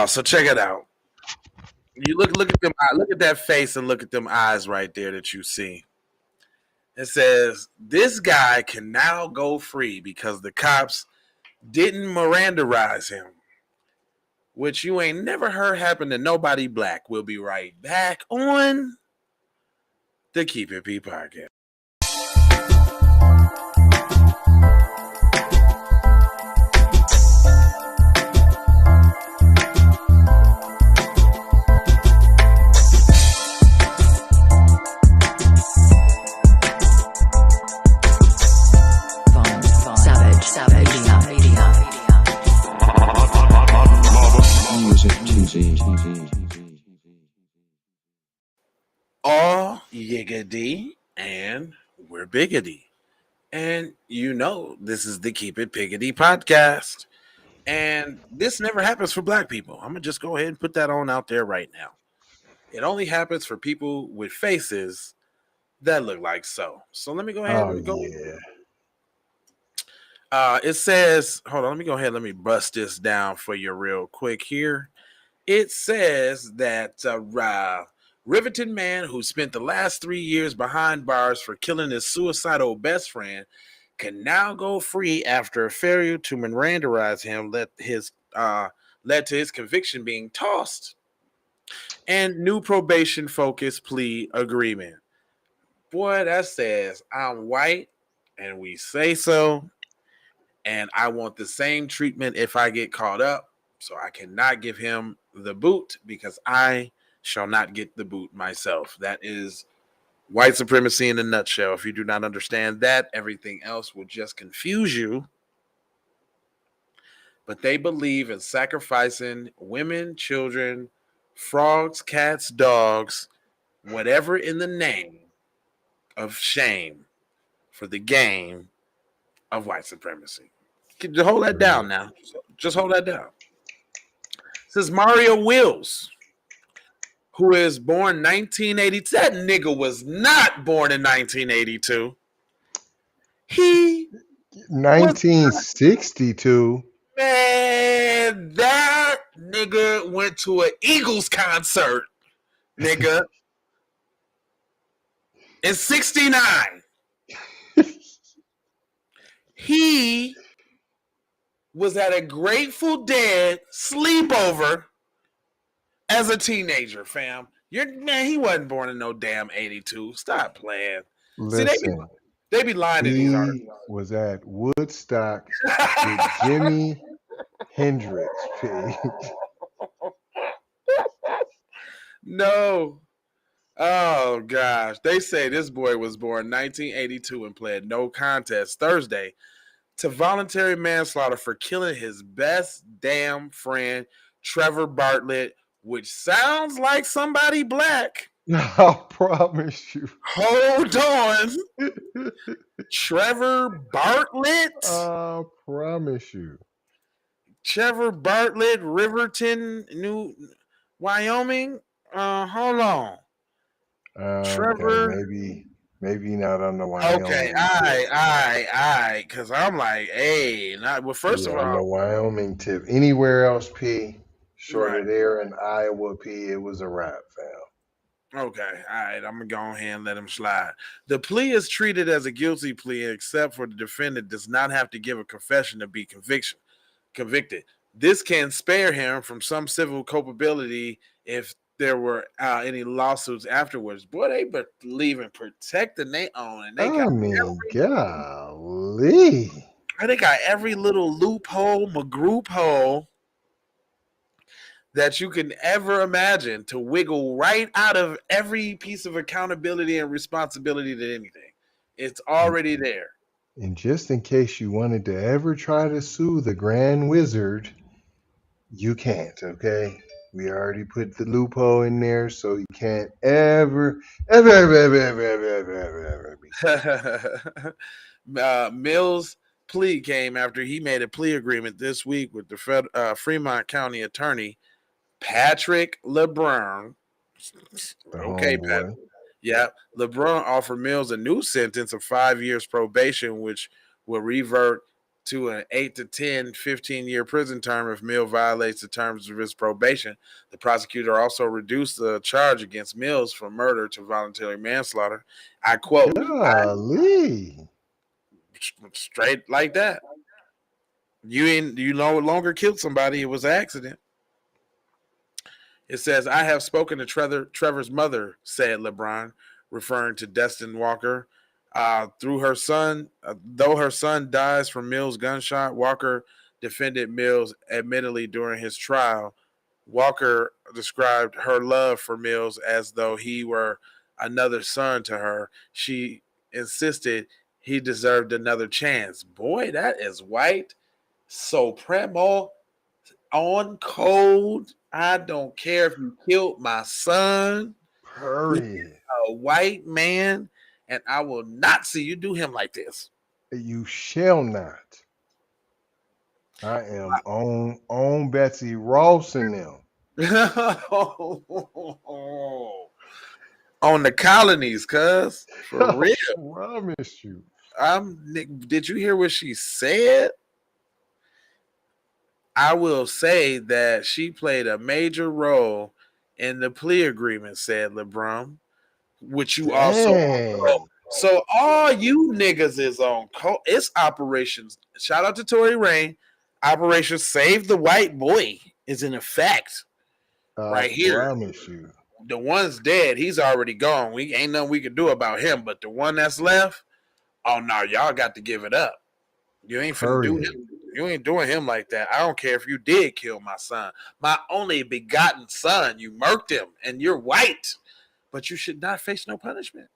So check it out. You look at them. Look at that face and look at them eyes right there that you see. It says this guy can now go free because the cops didn't Mirandize him, which you ain't never heard happen to nobody black. We'll be right back on the Keep It P podcast. All yiggity and we're biggity. And you know, this is the Keep It Piggity podcast. And this never happens for black people. I'm going to just go ahead and put that on out there right now. It only happens for people with faces that look like so. So let me go ahead and go. It says, hold on, let me go ahead. Let me bust this down for you real quick here. It says that Riverton man who spent the last 3 years behind bars for killing his suicidal best friend can now go free after a failure to Mirandize him led to his conviction being tossed. And new probation-focused plea agreement. Boy, that says I'm white and we say so. And I want the same treatment if I get caught up. So I cannot give him the boot because I shall not get the boot myself. That is white supremacy in a nutshell. If you do not understand that, everything else will just confuse you. But they believe in sacrificing women, children, frogs, cats, dogs, whatever in the name of shame for the game of white supremacy. Hold that down now. Just hold that down. This is Mario Wills, who is born 1982. That nigga was not born in 1982. He 1962. Man, that nigga went to an Eagles concert, nigga, in 69. He was at a Grateful Dead sleepover as a teenager, fam. Man, he wasn't born in no damn 82. Stop playing. Listen, see, they be lying to these artists. He was at Woodstock with Jimi Hendrix. No. Oh, gosh. They say this boy was born 1982 and pled no contest Thursday to voluntary manslaughter for killing his best damn friend, Trevor Bartlett, which sounds like somebody black. I promise you. Hold on. Trevor Bartlett? I promise you. Trevor Bartlett, Riverton, Wyoming? Hold on. Trevor. Okay, maybe not on the Wyoming. Okay, all right. Because I'm like, hey, first of all, on the Wyoming tip. Anywhere else, P, short of there in Iowa, P, it was a wrap, fam. Okay, all right, I'm going to go ahead and let him slide. The plea is treated as a guilty plea, except for the defendant does not have to give a confession to be convicted. This can spare him from some civil culpability if there were any lawsuits afterwards. Boy, they believe in protecting their own. And they golly. They got every little loophole, magroup hole that you can ever imagine to wiggle right out of every piece of accountability and responsibility to anything. It's already there. And just in case you wanted to ever try to sue the Grand Wizard, you can't, okay? We already put the loophole in there, so you can't ever Mills' plea came after he made a plea agreement this week with the Fremont County Attorney Patrick LeBrun. Okay, Pat. Yeah, LeBrun offered Mills a new sentence of 5 years probation, which will revert to an 8 to 10, 15-year prison term if Mills violates the terms of his probation. The prosecutor also reduced the charge against Mills from murder to voluntary manslaughter. I quote, Golly. straight like that. You no longer killed somebody, it was an accident. It says, I have spoken to Trevor's mother, said LeBrun, referring to Destin Walker. Though her son dies from Mills' gunshot, Walker defended Mills admittedly during his trial. Walker described her love for Mills as though he were another son to her. She insisted he deserved another chance. Boy, that is white supremo on code. I don't care if you killed my son. He is Period. a white man, and I will not see you do him like this. You shall not. I am on Betsy Ross and them. On the colonies, cuz for I real. promise you. Did you hear what she said? I will say that she played a major role in the plea agreement, said LeBrun, which you also know. Dang. So all you niggas is on it's operations. Shout out to Tory Rain. Operation Save the White Boy is in effect I right here. promise you. The one's dead. He's already gone. We ain't nothing we can do about him. But the one that's left, oh no, y'all got to give it up. You ain't finna do Period. him. You ain't doing him like that. I don't care if you did kill my son. My only begotten son. You murked him and you're white. But you should not face no punishment.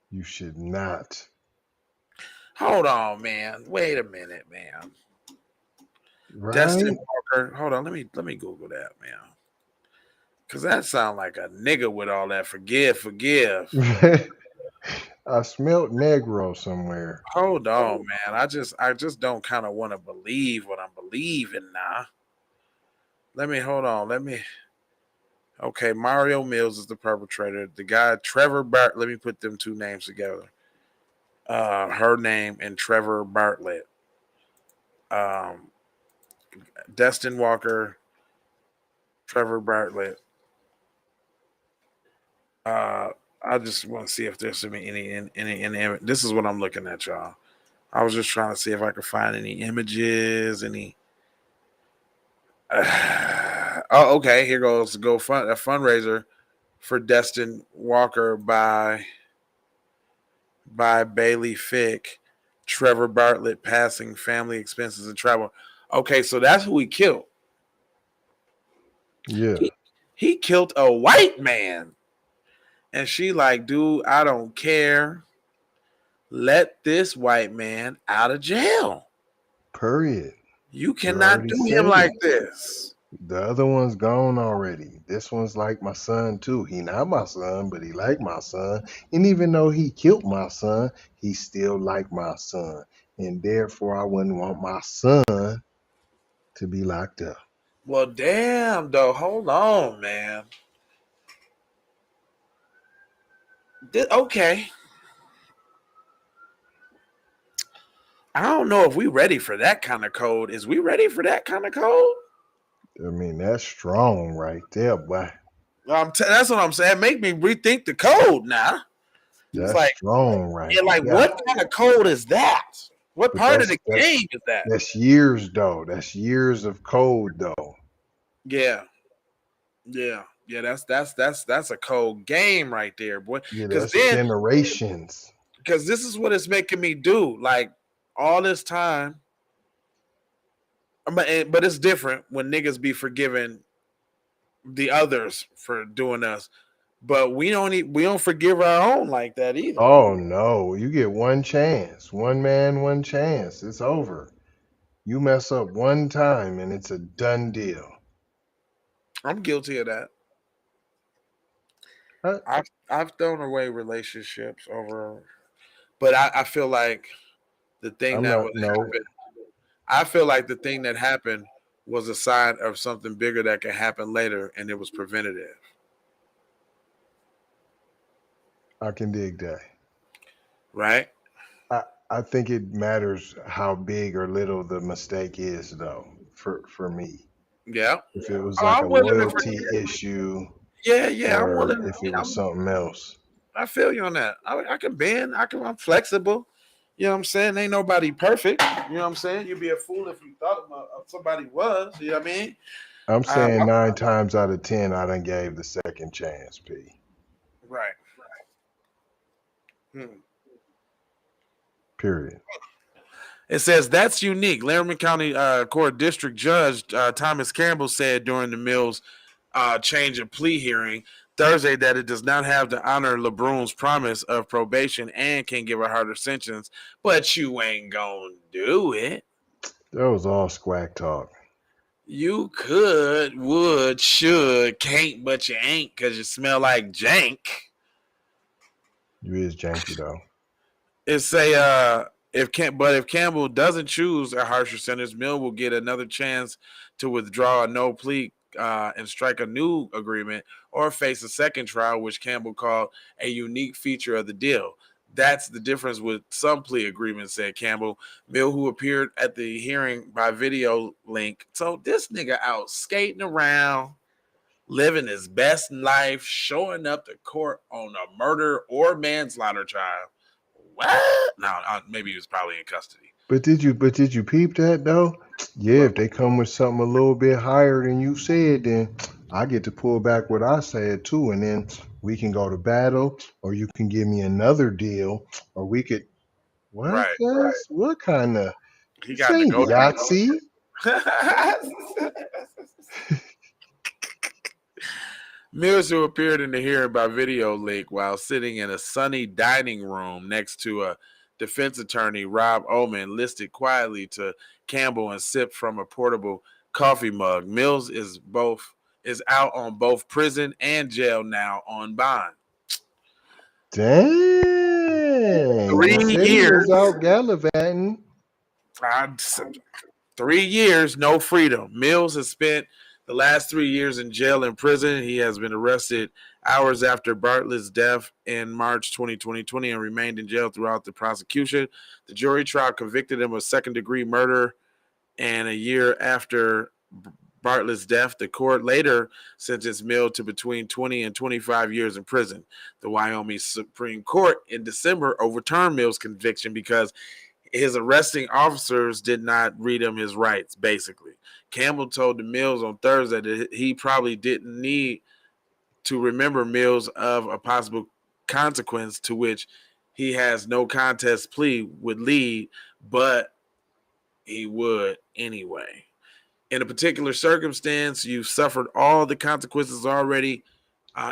You should not. Hold on, man. Wait a minute, man. Right? Destin Walker. Hold on. Let me Google that, man. Cause that sound like a nigga with all that forgive. I smelt Negro somewhere. Hold on, man. I just don't kind of want to believe what I'm believing now. Hold on. Okay, Mario Mills is the perpetrator. The guy Trevor Bartlett. Let me put them two names together. Her name and Trevor Bartlett. Destin Walker, Trevor Bartlett. I just want to see if there's any. This is what I'm looking at, y'all. I was just trying to see if I could find any images, any. Oh, okay. Here goes a fundraiser for Destin Walker by Bailey Fick. Trevor Bartlett passing family expenses and travel. Okay, so that's who he killed. Yeah. He killed a white man. And she like, dude, I don't care. Let this white man out of jail. Period. You cannot do him like this. The other one's gone already. This one's like my son too. He not my son, but he like my son. And even though he killed my son, he still like my son. And therefore I wouldn't want my son to be locked up. Well, damn, though. Hold on, man. Okay. I don't know if we ready for that kind of code. Is we ready for that kind of code? I mean, that's strong right there, boy. That's what I'm saying. Make me rethink the code now. That's it's like, strong right yeah, like, there. what kind of code is that? What But part of the game is that? That's years, though. That's years of code, though. Yeah. That's a cold game right there, boy. Yeah, that's generations. Because this is what it's making me do. Like all this time, but it's different when niggas be forgiving the others for doing us, but we don't forgive our own like that either. Oh no, you get one chance, one man, one chance. It's over. You mess up one time and it's a done deal. I'm guilty of that. I've thrown away relationships over, but I feel like the thing happened. I feel like the thing that happened was a sign of something bigger that could happen later, and it was preventative. I can dig that. Right? I I think it matters how big or little the mistake is, though. For me, Yeah. if it was Oh, like a I'm willing to loyalty forget. issue, Yeah, yeah, I'm or willing. if it was I'm, something else. I feel you on that. I can bend. I'm flexible. You know what I'm saying? Ain't nobody perfect. You know what I'm saying? You'd be a fool if you thought somebody was. You know what I mean? I'm Uh, saying 9 times out of 10, I done gave the second chance. P. right. Hmm. Period. It says that's unique. Laramie County Court District Judge Thomas Campbell said during the Mills change of plea hearing Thursday that it does not have to honor LeBrun's promise of probation and can give a harder sentence, but you ain't gonna do it. That was all squack talk. You could, would, should, can't, but you ain't because you smell like jank. You is janky though. It say if Campbell doesn't choose a harsher sentence, Mill will get another chance to withdraw a no plea and strike a new agreement or face a second trial, which Campbell called a unique feature of the deal. That's the difference with some plea agreements, said Campbell. Mill, who appeared at the hearing by video link, so this nigga out skating around, living his best life, showing up to court on a murder or manslaughter trial. What? No, maybe he was probably in custody. But did you peep that though? Yeah, But if they come with something a little bit higher than you said, then I get to pull back what I said too, and then we can go to battle, or you can give me another deal, or we could what? right, Cuz? What kind of he this got ain't negotiated. Yahtzee? Mills, who appeared in the hearing by video link while sitting in a sunny dining room next to a defense attorney, Rob Oman, listened quietly to Campbell and sipped from a portable coffee mug. Mills is out on both prison and jail now on bond. Dang, he Three said he was years. out gallivanting. Uh, 3 years, no freedom. Mills has spent the last 3 years in jail and prison. He has been arrested hours after Bartlett's death in March 2020 and remained in jail throughout the prosecution. The jury trial convicted him of second-degree murder, and a year after Bartlett's death, the court later sentenced Mills to between 20 and 25 years in prison. The Wyoming Supreme Court in December overturned Mills' conviction because his arresting officers did not read him his rights, basically. Campbell told the Mills on Thursday that he probably didn't need to remember Mills of a possible consequence to which he has no contest plea would lead, but he would anyway. In a particular circumstance, you've suffered all the consequences already,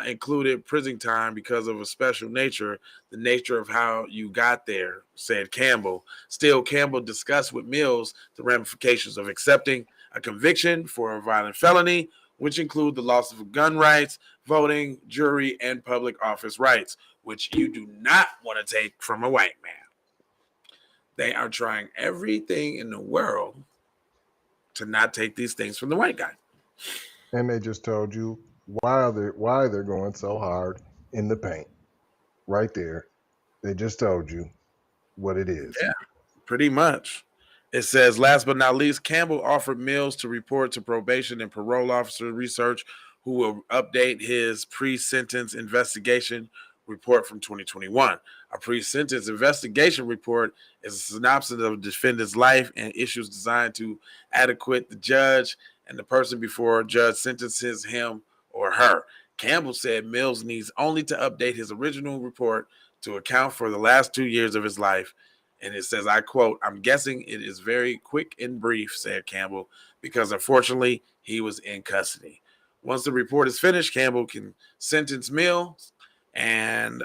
included prison time because of a special nature, the nature of how you got there, said Campbell. Still, Campbell discussed with Mills the ramifications of accepting a conviction for a violent felony, which include the loss of gun rights, voting, jury, and public office rights, which you do not want to take from a white man. They are trying everything in the world to not take these things from the white guy. And they just told you why they're going so hard in the paint. Right there. They just told you what it is. Yeah, pretty much. It says, last but not least, Campbell offered Mills to report to probation and parole officer research, who will update his pre-sentence investigation report from 2021. A pre-sentence investigation report is a synopsis of the defendant's life and issues designed to adequate the judge and the person before a judge sentences him or her. Campbell said Mills needs only to update his original report to account for the last 2 years of his life. And it says, I quote, I'm guessing it is very quick and brief, said Campbell, because unfortunately he was in custody. Once the report is finished, Campbell can sentence Mills. And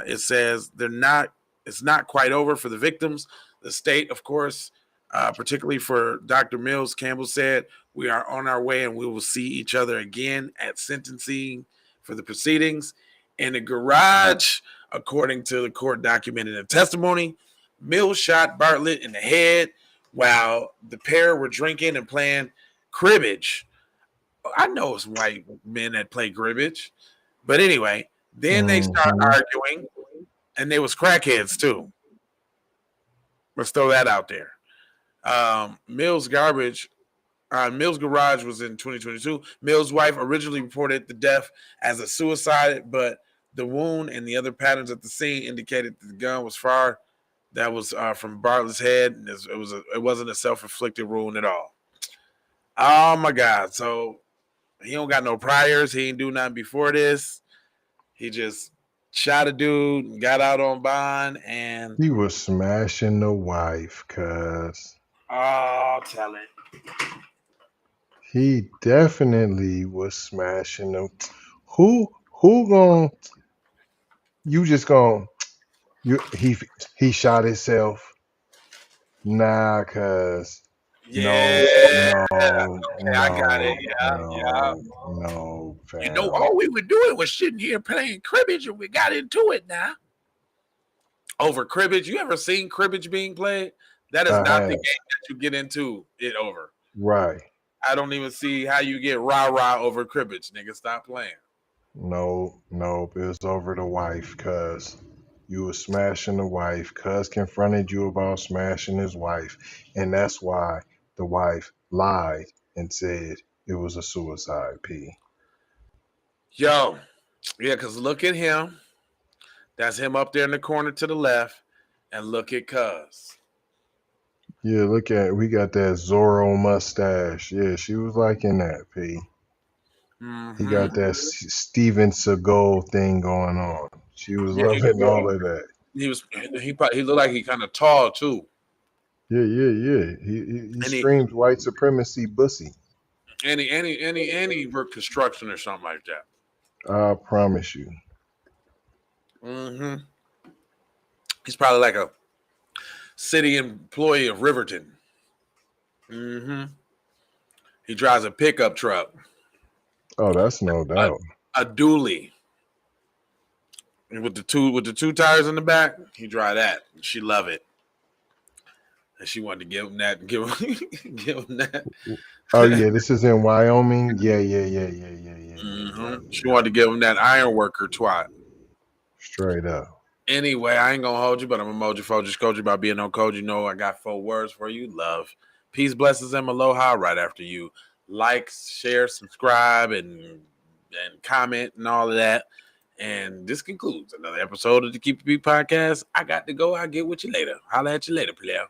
it says it's not quite over for the victims. The state, of course, particularly for Dr. Mills, Campbell said, we are on our way and we will see each other again at sentencing for the proceedings. In the garage, according to the court document in the testimony, Mills shot Bartlett in the head while the pair were drinking and playing cribbage. I know it's white men that play cribbage. But anyway, then they start Hmm. arguing, and they was crackheads too. Let's throw that out there. Mills Garage was in 2022. Mills' wife originally reported the death as a suicide, but the wound and the other patterns at the scene indicated that the gun was fired. That was from Bartlett's head. And it wasn't a self-inflicted wound at all. Oh my God! So he don't got no priors. He ain't do nothing before this. He just shot a dude and got out on bond. And He was smashing the wife, cuz. oh, tell it. He definitely was smashing them. Who gon' you just gon' he shot himself? Nah, cuz. Yeah. No, no, Okay, I got it. no, Yeah, yeah. no, You know, fam. all we were doing was sitting here playing cribbage, and we got into it now. Over cribbage, you ever seen cribbage being played? That is I not have. the game that you get into it over. Right. I don't even see how you get rah-rah over cribbage, nigga. Stop playing. No, it was over the wife, cuz. You was smashing the wife. Cuz confronted you about smashing his wife. And that's why the wife lied and said it was a suicide, P. Yo, yeah, because look at him. That's him up there in the corner to the left. And look at Cuz. Yeah, look at we got that Zorro mustache. Yeah, she was liking that, P. He got that Steven Seagal thing going on. She was Yeah, loving all of that. he looked like he kind of tall too. Yeah. He And screams white supremacy bussy. any work construction or something like that. I promise you. He's probably like a city employee of Riverton. He drives a pickup truck, Oh, that's no doubt. a dually, with the two tires in the back. He drive that. She love it, and she wanted to give him that. Give him that. Oh yeah, this is in Wyoming. Yeah. She wanted to give him that iron worker twat. Straight up. Anyway, I ain't gonna hold you, but I'm a moji focused coach about being on code. You know, I got 4 words for you: love, peace, blessings, and aloha. Right after you like, share, subscribe, and comment and all of that. And this concludes another episode of the Keep It Beat podcast. I got to go. I'll get with you later. Holla at you later, player.